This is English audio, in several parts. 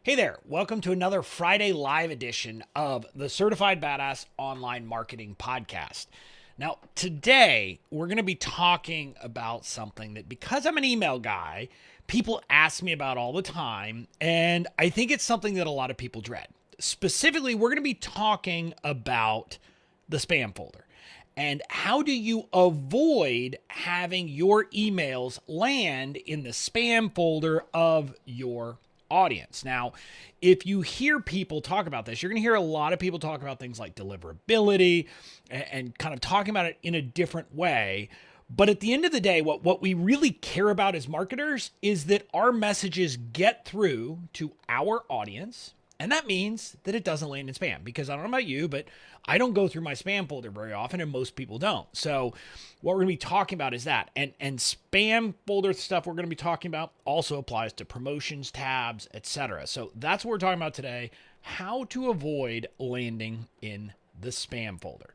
Hey there, welcome to another Friday live edition of the Certified Badass Online Marketing Podcast. Now, today we're going to be talking about something that, because I'm an email guy, people ask me about all the time, and I think it's something that a lot of people dread. Specifically, we're going to be talking about the spam folder. And how do you avoid having your emails land in the spam folder of your audience? Now, if you hear people talk about this, you're going to hear a lot of people talk about things like deliverability and kind of talking about it in a different way. But at the end of the day, what we really care about as marketers is that our messages get through to our audience. And that means that it doesn't land in spam, because I don't know about you, but I don't go through my spam folder very often, and most people don't. So what we're going to be talking about is that. And spam folder stuff we're going to be talking about also applies to promotions, tabs, etc. So that's what we're talking about today, how to avoid landing in the spam folder.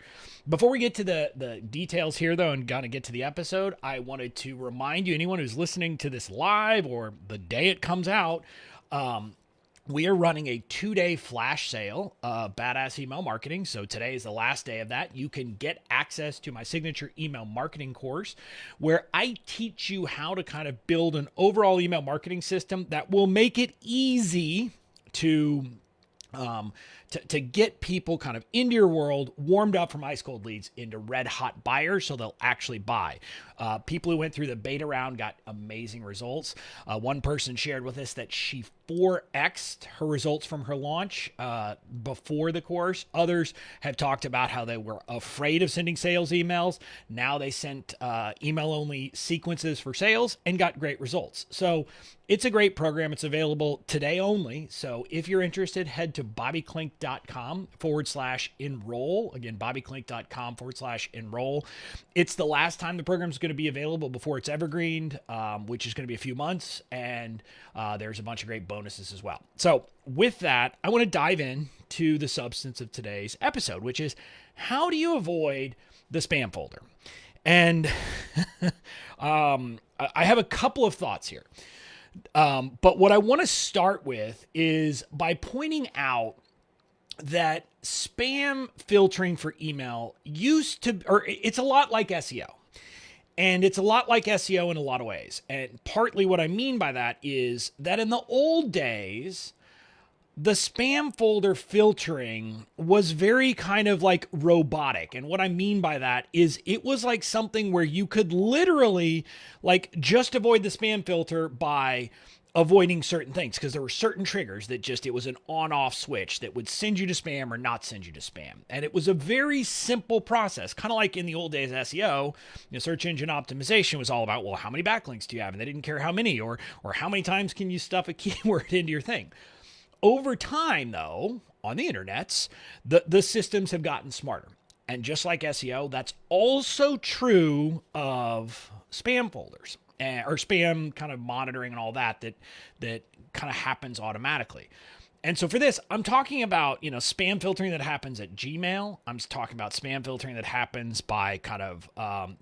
Before we get to the details here, though, and kind of get to the episode, I wanted to remind you, anyone who's listening to this live or the day it comes out, we are running a 2-day flash sale of Badass Email Marketing. So today is the last day of that. You can get access to my signature email marketing course, where I teach you how to kind of build an overall email marketing system that will make it easy to get people kind of into your world, warmed up from ice cold leads into red hot buyers, so they'll actually buy. People who went through the beta round got amazing results. One person shared with us that she 4x'd her results from her launch before the course. Others have talked about how they were afraid of sending sales emails. Now they sent email-only sequences for sales and got great results. So it's a great program. It's available today only. So if you're interested, head to bobbyklink.com/enroll. Again, bobbyklink.com/enroll. It's the last time the program is going to be available before it's evergreened, which is going to be a few months. And there's a bunch of great bonuses as well. So with that, I want to dive in to the substance of today's episode, which is how do you avoid the spam folder? And I have a couple of thoughts here. But what I want to start with is by pointing out that spam filtering for email it's a lot like SEO. And it's a lot like SEO in a lot of ways. And partly what I mean by that is that in the old days, the spam folder filtering was very kind of like robotic. And what I mean by that is it was like something where you could literally like just avoid the spam filter by avoiding certain things, because there were certain triggers that it was an on-off switch that would send you to spam or not send you to spam. And it was a very simple process, kind of like in the old days SEO, search engine optimization was all about, well, how many backlinks do you have? And they didn't care how many, or how many times can you stuff a keyword into your thing. Over time, though, on the internets, the systems have gotten smarter. And just like SEO, that's also true of spam folders or spam kind of monitoring and all that kind of happens automatically. And so for this, I'm talking about, spam filtering that happens at Gmail. I'm talking about spam filtering that happens by kind of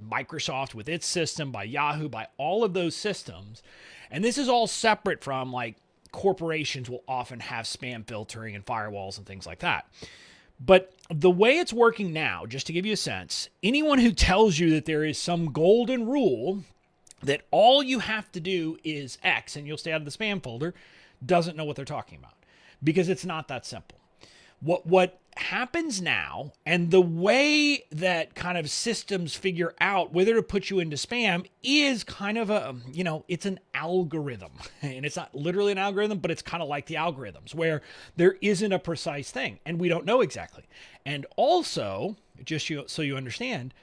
Microsoft with its system, by Yahoo, by all of those systems. And this is all separate from like corporations will often have spam filtering and firewalls and things like that. But the way it's working now, just to give you a sense, anyone who tells you that there is some golden rule that all you have to do is X and you'll stay out of the spam folder doesn't know what they're talking about, because it's not that simple. What happens now, and the way that kind of systems figure out whether to put you into spam is kind of it's an algorithm. And it's not literally an algorithm, but it's kind of like the algorithms where there isn't a precise thing and we don't know exactly. And also, so you understand,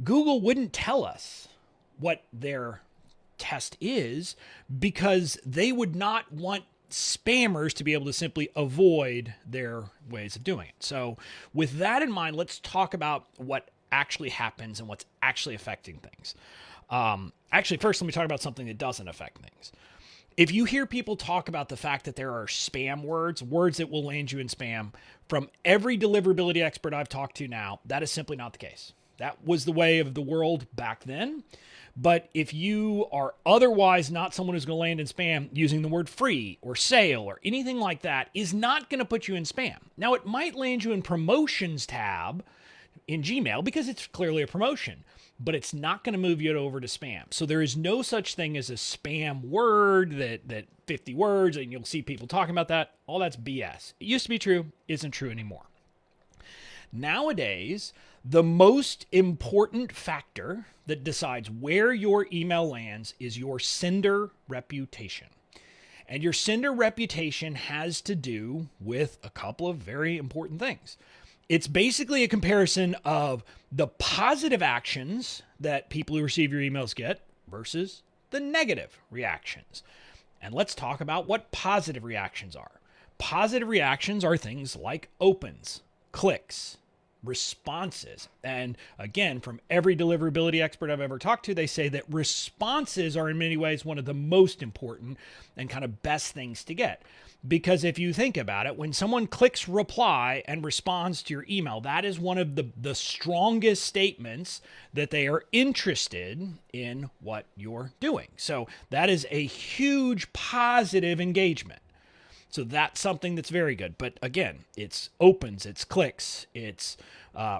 Google wouldn't tell us what their test is, because they would not want spammers to be able to simply avoid their ways of doing it. So with that in mind, let's talk about what actually happens and what's actually affecting things. Actually, first, let me talk about something that doesn't affect things. If you hear people talk about the fact that there are spam words that will land you in spam, from every deliverability expert I've talked to now, that is simply not the case. That was the way of the world back then. But if you are otherwise not someone who's going to land in spam, using the word free or sale or anything like that is not going to put you in spam. Now, it might land you in promotions tab in Gmail because it's clearly a promotion, but it's not going to move you over to spam. So there is no such thing as a spam word that 50 words, and you'll see people talking about that. All that's BS. It used to be true, isn't true anymore. Nowadays, the most important factor that decides where your email lands is your sender reputation. And your sender reputation has to do with a couple of very important things. It's basically a comparison of the positive actions that people who receive your emails get versus the negative reactions. And let's talk about what positive reactions are. Positive reactions are things like opens, clicks, responses. And again, from every deliverability expert I've ever talked to, they say that responses are in many ways one of the most important and kind of best things to get. Because if you think about it, when someone clicks reply and responds to your email, that is one of the strongest statements that they are interested in what you're doing. So that is a huge positive engagement. So that's something that's very good. But again, it's opens, it's clicks, it's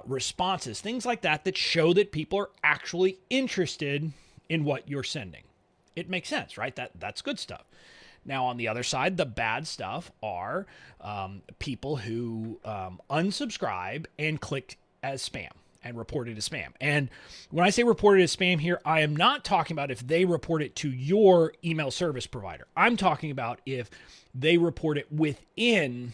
responses, things like that that show that people are actually interested in what you're sending. It makes sense, right? That's good stuff. Now, on the other side, the bad stuff are people who unsubscribe and click as spam and report it as spam. And when I say report it as spam here, I am not talking about if they report it to your email service provider. I'm talking about if they report it within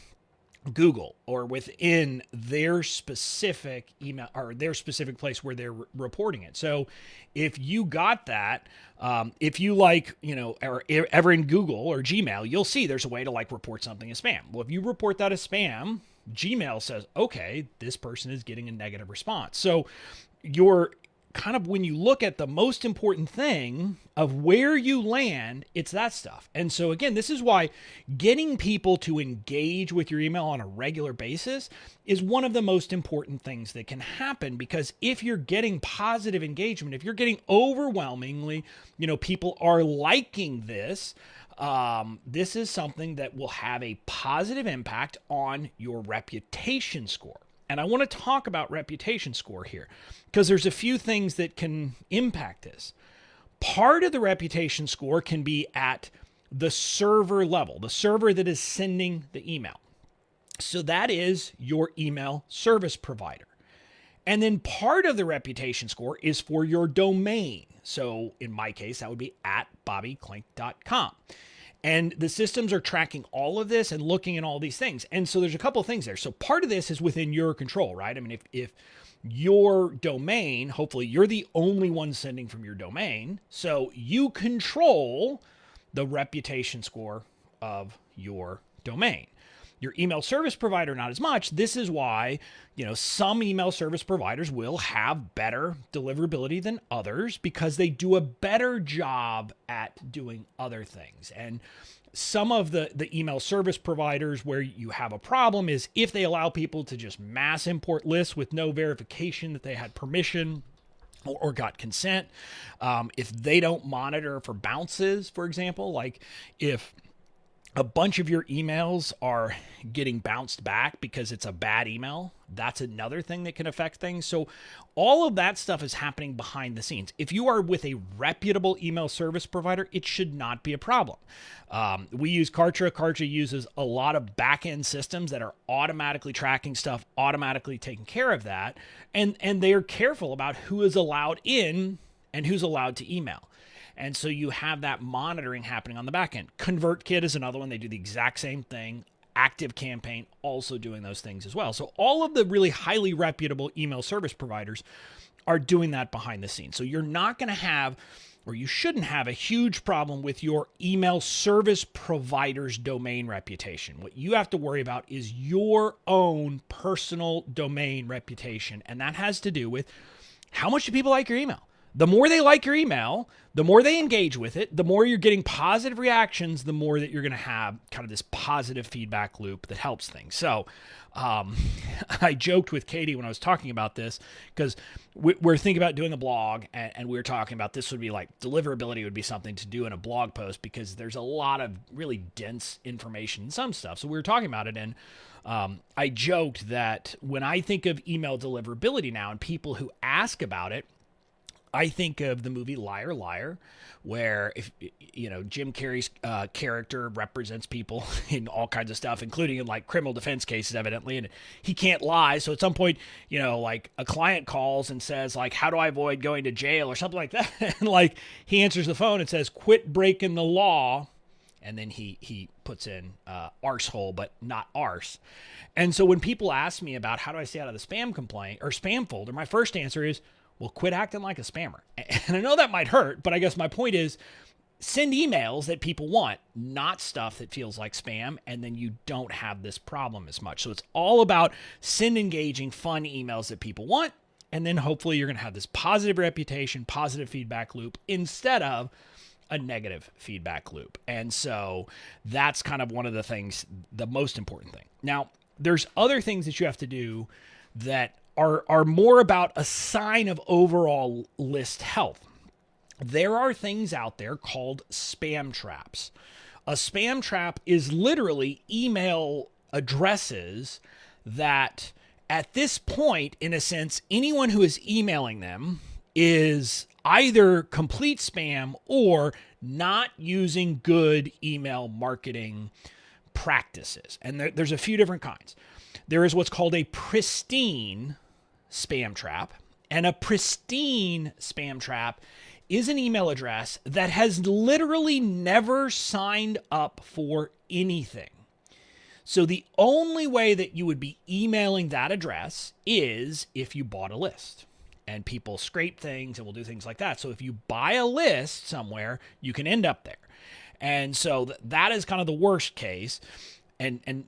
Google or within their specific email or their specific place where they're reporting it. So if you got that, if you are ever in Google or Gmail, you'll see there's a way to report something as spam. Well, if you report that as spam, Gmail says, okay, this person is getting a negative response. So you're kind of, when you look at the most important thing of where you land, it's that stuff. And so again, this is why getting people to engage with your email on a regular basis is one of the most important things that can happen, because if you're getting positive engagement, if you're getting overwhelmingly, people are liking this, this is something that will have a positive impact on your reputation score. And I want to talk about reputation score here because there's a few things that can impact this. Part of the reputation score can be at the server level, the server that is sending the email. So that is your email service provider. And then part of the reputation score is for your domain. So in my case, that would be at bobbyklink.com. And the systems are tracking all of this and looking at all these things. And so there's a couple of things there. So part of this is within your control, right? I mean, if your domain, hopefully you're the only one sending from your domain, so you control the reputation score of your domain. Your email service provider, not as much. This is why, some email service providers will have better deliverability than others because they do a better job at doing other things. And some of the email service providers where you have a problem is if they allow people to just mass import lists with no verification that they had permission or got consent. If they don't monitor for bounces, for example, like if a bunch of your emails are getting bounced back because it's a bad email, that's another thing that can affect things. So all of that stuff is happening behind the scenes. If you are with a reputable email service provider, it should not be a problem. We use Kartra. Kartra uses a lot of back-end systems that are automatically tracking stuff, automatically taking care of that. And they are careful about who is allowed in and who's allowed to email. And so you have that monitoring happening on the back end. ConvertKit is another one. They do the exact same thing. ActiveCampaign also doing those things as well. So all of the really highly reputable email service providers are doing that behind the scenes. So you're not going to have, or you shouldn't have, a huge problem with your email service provider's domain reputation. What you have to worry about is your own personal domain reputation. And that has to do with how much do people like your email? The more they like your email, the more they engage with it, the more you're getting positive reactions, the more that you're going to have kind of this positive feedback loop that helps things. So I joked with Katie when I was talking about this, because we're thinking about doing a blog, and we were talking about this would be like deliverability would be something to do in a blog post, because there's a lot of really dense information in some stuff. So we were talking about it, and I joked that when I think of email deliverability now and people who ask about it, I think of the movie Liar Liar, where if Jim Carrey's character represents people in all kinds of stuff, including in like criminal defense cases, evidently, and he can't lie. So at some point, like a client calls and says like, "How do I avoid going to jail?" or something like that, and like he answers the phone and says, "Quit breaking the law," and then he puts in arsehole, but not arse. And so when people ask me about how do I stay out of the spam complaint or spam folder, my first answer is, well, quit acting like a spammer. And I know that might hurt, but I guess my point is send emails that people want, not stuff that feels like spam, and then you don't have this problem as much. So it's all about send engaging, fun emails that people want, and then hopefully you're going to have this positive reputation, positive feedback loop, instead of a negative feedback loop. And so that's kind of one of the things, the most important thing. Now, there's other things that you have to do that are more about a sign of overall list health. There are things out there called spam traps. A spam trap is literally email addresses that at this point, in a sense, anyone who is emailing them is either complete spam or not using good email marketing practices. And there's a few different kinds. There is what's called a pristine spam trap. And a pristine spam trap is an email address that has literally never signed up for anything. So the only way that you would be emailing that address is if you bought a list. And people scrape things and will do things like that. So if you buy a list somewhere, you can end up there. And so that is kind of the worst case. And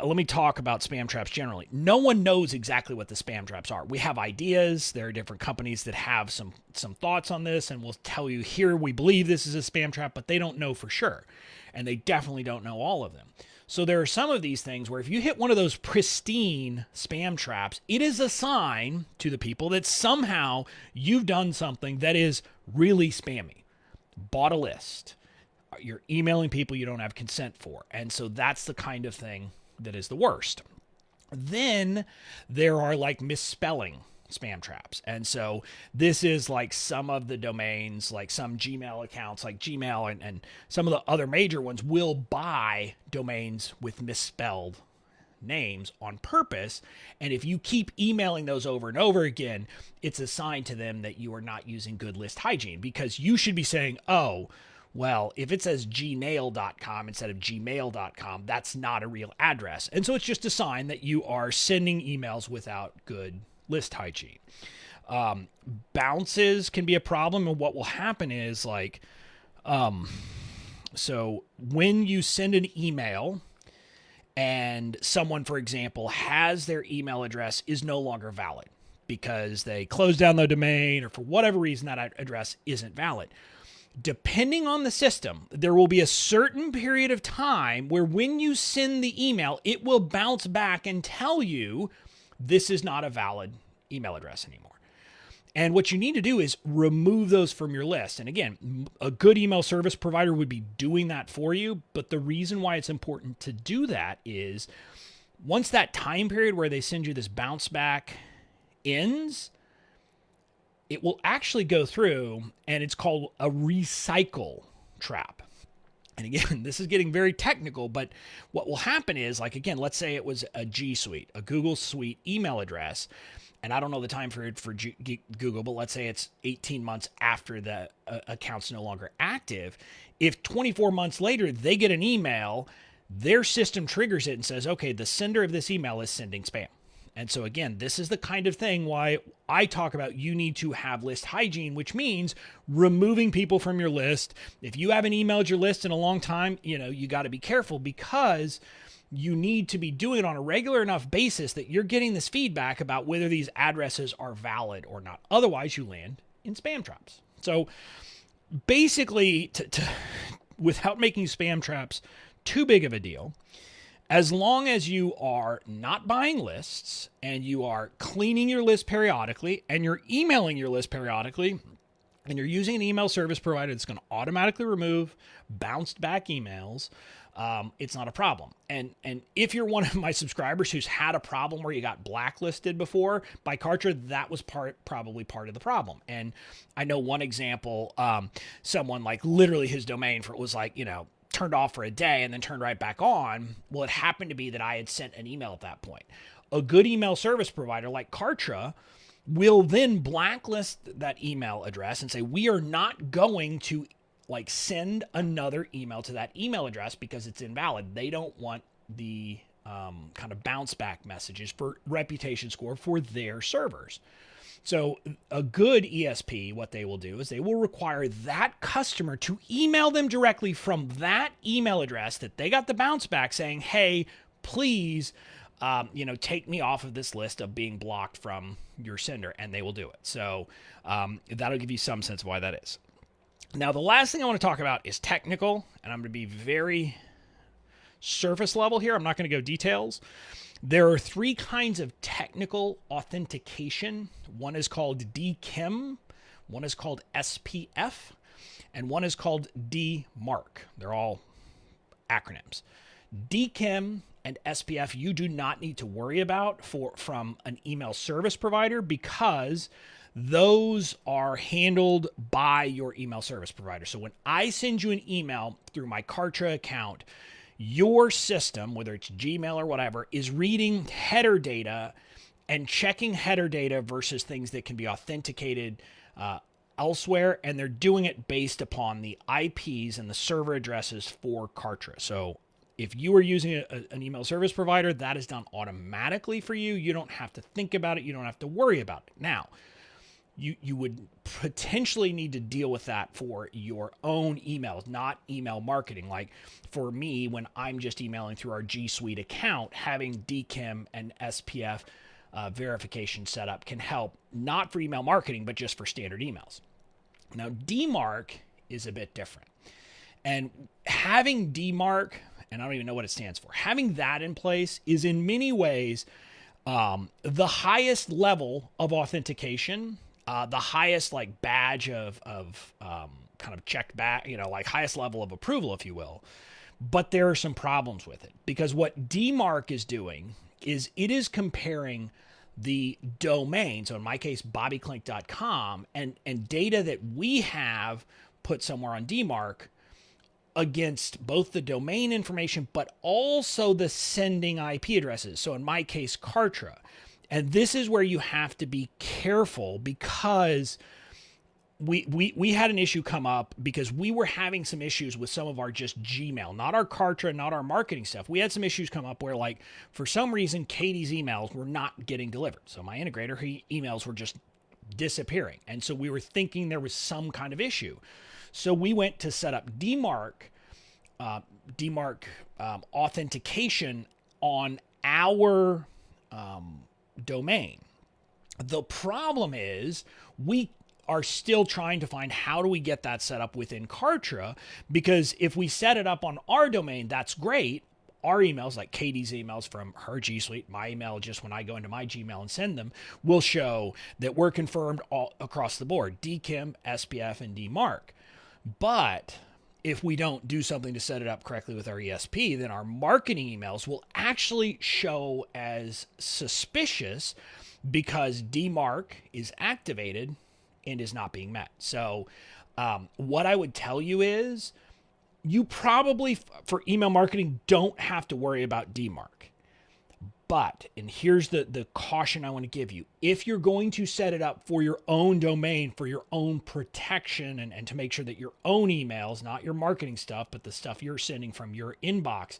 let me talk about spam traps generally. No one knows exactly what the spam traps are. We have ideas. There are different companies that have some thoughts on this and will tell you, here we believe this is a spam trap, but they don't know for sure. And they definitely don't know all of them. So there are some of these things where if you hit one of those pristine spam traps, it is a sign to the people that somehow you've done something that is really spammy. Bought a list. You're emailing people you don't have consent for. And so that's the kind of thing that is the worst. Then there are like misspelling spam traps. And so this is like some of the domains, like some Gmail accounts like Gmail and some of the other major ones will buy domains with misspelled names on purpose. And if you keep emailing those over and over again, it's a sign to them that you are not using good list hygiene, because you should be saying, oh, well, if it says gmail.com instead of gmail.com, that's not a real address. And so it's just a sign that you are sending emails without good list hygiene. Bounces can be a problem. And what will happen is like, so when you send an email and someone, for example, has their email address is no longer valid because they closed down the domain or for whatever reason that address isn't valid. Depending on the system, there will be a certain period of time where when you send the email, it will bounce back and tell you this is not a valid email address anymore. And what you need to do is remove those from your list. And again, a good email service provider would be doing that for you. But the reason why it's important to do that is once that time period where they send you this bounce back ends, it will actually go through, and it's called a recycle trap. And again, this is getting very technical, but what will happen is, like, again, let's say it was a G Suite, a Google Suite email address, and I don't know the time period for Google, but let's say it's 18 months after the account's no longer active. If 24 months later they get an email, their system triggers it and says, okay, the sender of this email is sending spam. And so again, this is the kind of thing why I talk about you need to have list hygiene, which means removing people from your list. If you haven't emailed your list in a long time, you got to be careful, because you need to be doing it on a regular enough basis that you're getting this feedback about whether these addresses are valid or not. Otherwise, you land in spam traps. So basically, without making spam traps too big of a deal, as long as you are not buying lists and you are cleaning your list periodically and you're emailing your list periodically and you're using an email service provider that's going to automatically remove bounced back emails, it's not a problem. And if you're one of my subscribers who's had a problem where you got blacklisted before by Kartra, that was probably part of the problem. And I know one example, someone like literally his domain was like, turned off for a day and then turned right back on. Well, it happened to be that I had sent an email at that point. A good email service provider like Kartra will then blacklist that email address and say, we are not going to send another email to that email address because it's invalid. They don't want the kind of bounce back messages for reputation score for their servers. So a good ESP, what they will do is they will require that customer to email them directly from that email address that they got the bounce back saying, hey, please, take me off of this list of being blocked from your sender, and they will do it. So that'll give you some sense of why that is. Now, the last thing I want to talk about is technical, and I'm going to be very surface level here. I'm not going to go details. There are 3 kinds of technical authentication. One is called DKIM, one is called SPF, and one is called DMARC. They're all acronyms. DKIM and SPF you do not need to worry about from an email service provider because those are handled by your email service provider. So when I send you an email through my Kartra account, your system, whether it's Gmail or whatever, is reading header data and checking header data versus things that can be authenticated elsewhere, and they're doing it based upon the IPs and the server addresses for Kartra. So if you are using an email service provider, that is done automatically for you. You don't have to think about it. You don't have to worry about it. Now, you would potentially need to deal with that for your own emails, not email marketing. Like for me, when I'm just emailing through our G Suite account, having DKIM and SPF verification set up can help, not for email marketing, but just for standard emails. Now, DMARC is a bit different. And having DMARC, and I don't even know what it stands for, having that in place is in many ways the highest level of authentication, the highest badge of kind of checked back, highest level of approval, if you will. But there are some problems with it because what DMARC is doing is it is comparing the domain, so in my case, bobbyclink.com, and data that we have put somewhere on DMARC against both the domain information, but also the sending IP addresses. So in my case, Kartra. And this is where you have to be careful because we had an issue come up because we were having some issues with some of our just Gmail, not our Kartra, not our marketing stuff. We had some issues come up where for some reason, Katie's emails were not getting delivered. So my integrator emails were just disappearing. And so we were thinking there was some kind of issue. So we went to set up DMARC authentication on our domain. The problem is we are still trying to find how do we get that set up within Kartra, because if we set it up on our domain, that's great. Our emails, like Katie's emails from her G Suite, my email just when I go into my Gmail and send them, will show that we're confirmed all across the board, DKIM, SPF, and DMARC. But if we don't do something to set it up correctly with our ESP, then our marketing emails will actually show as suspicious because DMARC is activated and is not being met. So what I would tell you is you probably, for email marketing, don't have to worry about DMARC. But, and here's the caution I want to give you, if you're going to set it up for your own domain, for your own protection, and to make sure that your own emails, not your marketing stuff, but the stuff you're sending from your inbox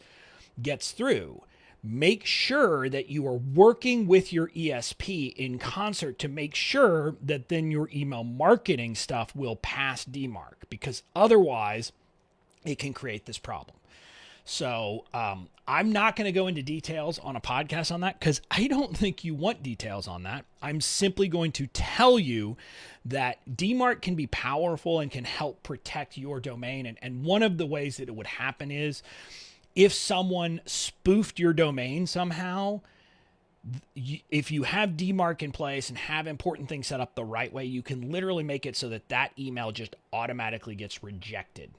gets through, make sure that you are working with your ESP in concert to make sure that then your email marketing stuff will pass DMARC, because otherwise it can create this problem. So I'm not going to go into details on a podcast on that because I don't think you want details on that. I'm simply going to tell you that DMARC can be powerful and can help protect your domain. And one of the ways that it would happen is if someone spoofed your domain somehow, if you have DMARC in place and have important things set up the right way, you can literally make it so that that email just automatically gets rejected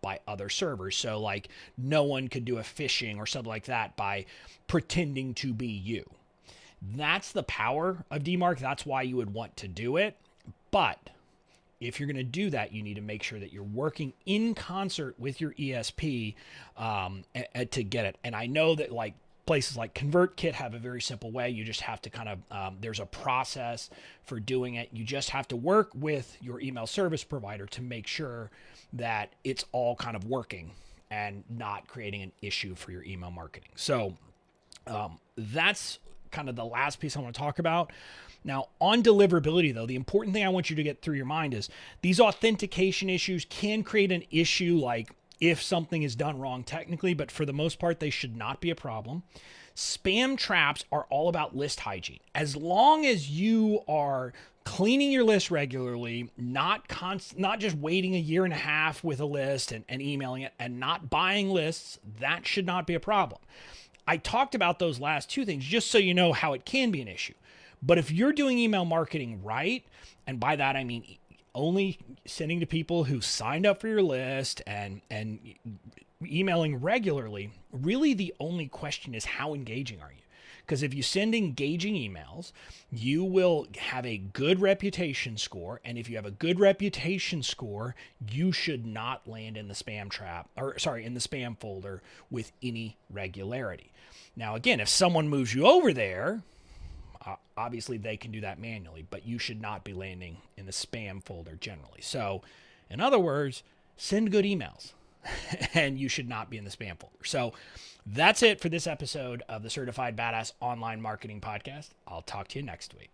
by other servers. So like no one could do a phishing or something like that by pretending to be you. That's the power of DMARC. That's why you would want to do it. But if you're going to do that, you need to make sure that you're working in concert with your ESP to get it. And I know that like places like ConvertKit have a very simple way. You just have to kind of, there's a process for doing it. You just have to work with your email service provider to make sure that it's all kind of working and not creating an issue for your email marketing. So that's kind of the last piece I want to talk about. Now, on deliverability, though, the important thing I want you to get through your mind is these authentication issues can create an issue like if something is done wrong technically, but for the most part, they should not be a problem. Spam traps are all about list hygiene. As long as you are cleaning your list regularly, not just waiting a year and a half with a list and emailing it and not buying lists, that should not be a problem. I talked about those last two things just so you know how it can be an issue. But if you're doing email marketing right, and by that I mean only sending to people who signed up for your list and emailing regularly, really the only question is how engaging are you? Because if you send engaging emails, you will have a good reputation score. And if you have a good reputation score, you should not land in the spam trap, in the spam folder with any regularity. Now, again, if someone moves you over there, obviously they can do that manually, but you should not be landing in the spam folder generally. So in other words, send good emails and you should not be in the spam folder. So that's it for this episode of the Certified Badass Online Marketing Podcast. I'll talk to you next week.